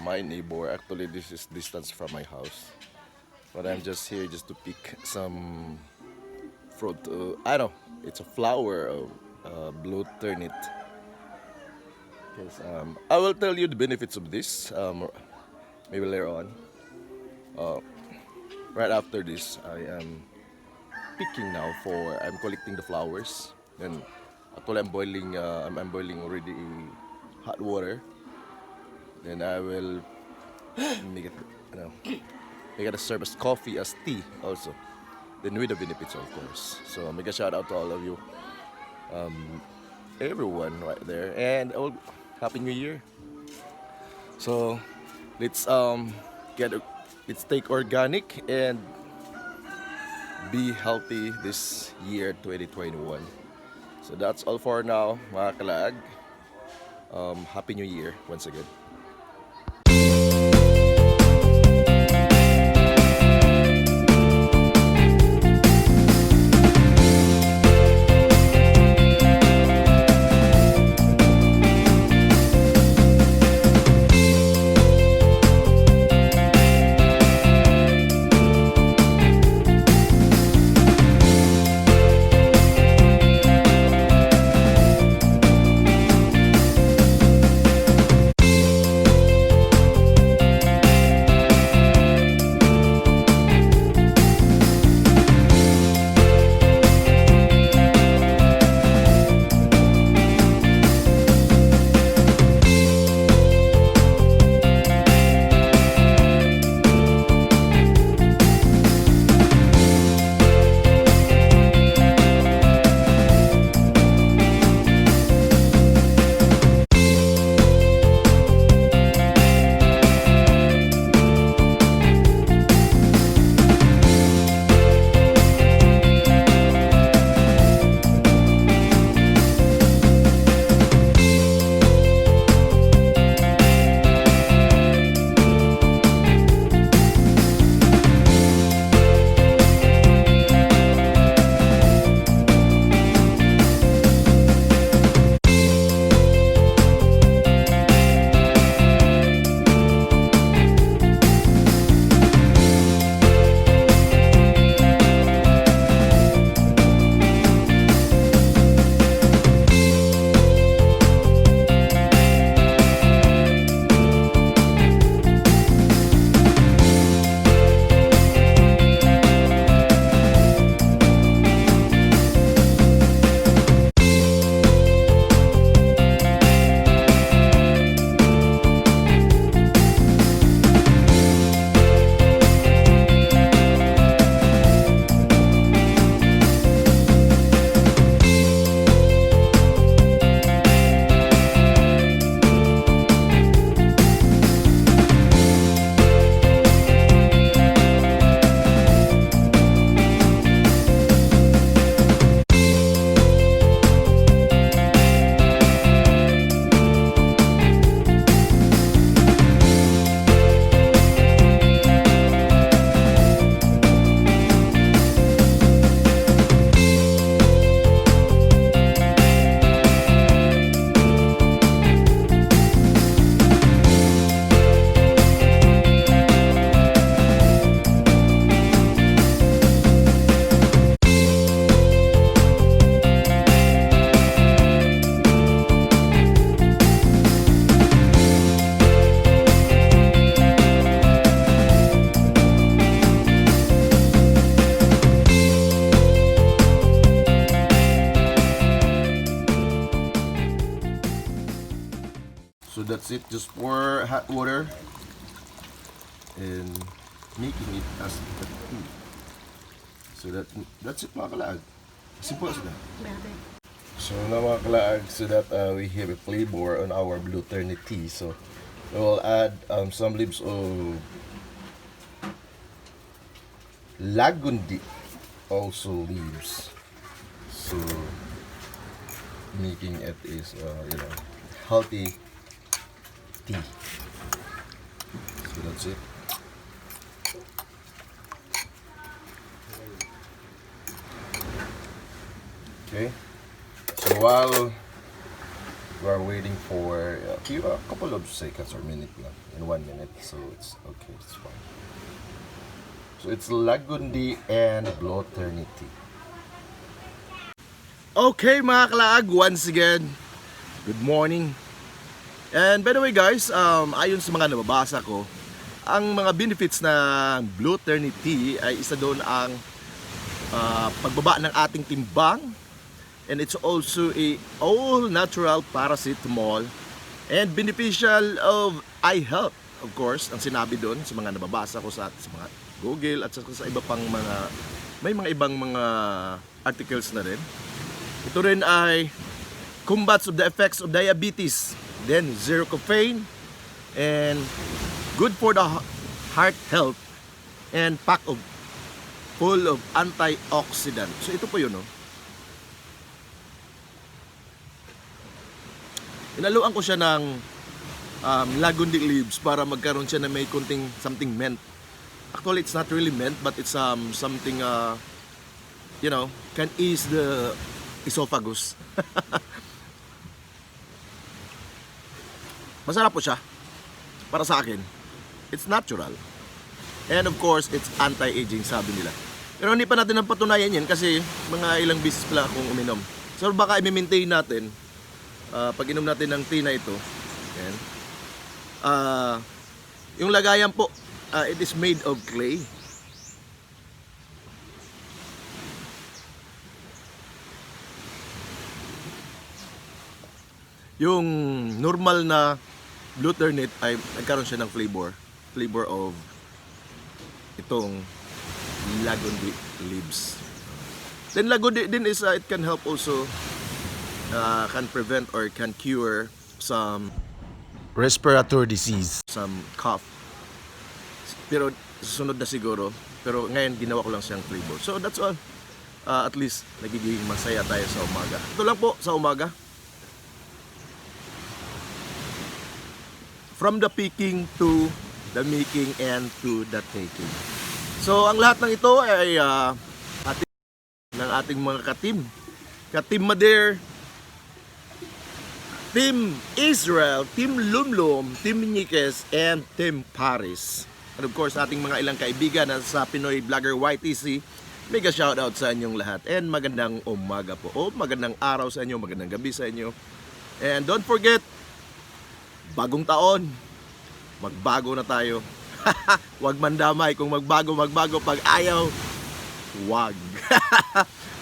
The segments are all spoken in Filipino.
my neighbor. Actually, this is distance from my house, but I'm just here just to pick some fruit. I know it's a flower of blue ternate. Yes, I will tell you the benefits of this maybe later on. Right after this, I am picking now for I'm collecting the flowers. Then actually I'm boiling already hot water. Then I will make it make it serve as coffee as tea also. Then with the benefits of course. So make a shout out to all of you, everyone right there, and happy New Year. So let's let's take organic and be healthy this year 2021. So that's all for now, mga kalag. Happy New Year once again. So that's it, just pour hot water and making it as a tea. So that's it, mga kalaag. Simple as that. So now, mga kalaag, so that we have a flavor on our blue ternate tea. So we will add some leaves of Lagundi, also leaves. So making it is healthy tea. So that's it. Okay. So while We are waiting for a couple of seconds or minute lang. In 1 minute, so it's okay, it's fine. So it's Lagundi and Ternate. Okay mga kalaag, once again, good morning. And by the way guys, ayon sa mga nababasa ko, ang mga benefits ng Ternate ay isa doon ang pagbaba ng ating timbang. And it's also a all natural paracetamol and beneficial of eye health. Of course, ang sinabi doon sa mga nababasa ko sa mga Google at sa iba pang mga, may mga ibang mga articles na rin. Ito rin ay combats of the effects of diabetes, then zero caffeine, and good for the heart health, and pack of full of antioxidants. So ito po yun, no? Inaluan ko siya ng Lagundi leaves para magkaroon siya na may kunting something mint. Actually, it's not really mint, but it's something, you know, can ease the esophagus. Masarap po siya. Para sa akin, it's natural. And of course, it's anti-aging, sabi nila. Pero hindi pa natin napatunayan yan kasi mga ilang beses pala akong uminom. So baka i-maintain natin pag inom natin ng tea na ito. Yan. Yung lagayan po, it is made of clay. Yung normal na Ternate ay nagkaroon siya ng flavor of itong Lagundi leaves. Then Lagundi din is it can help also, can prevent or can cure some respiratory disease, some cough. Pero susunod na siguro. Pero ngayon ginawa ko lang siyang flavor. So that's all. At least nagiging masaya tayo sa umaga. Ito lang po sa umaga. From the picking to the making and to the taking. So ang lahat ng ito ay ng ating mga katim. Katim Mader, Team Israel, Team Lumlum, Team Nikes, and Team Paris. And of course, ating mga ilang kaibigan na sa Pinoy Vlogger YTC, mega shoutout sa inyong lahat. And magandang umaga po. O magandang araw sa inyo, magandang gabi sa inyo. And don't forget, bagong taon, magbago na tayo. Huwag mandamay kung magbago. Pag ayaw, wag.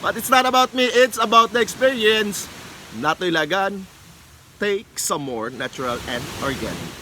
But it's not about me, it's about the experience. Natoy Lagan. Take some more natural and organic.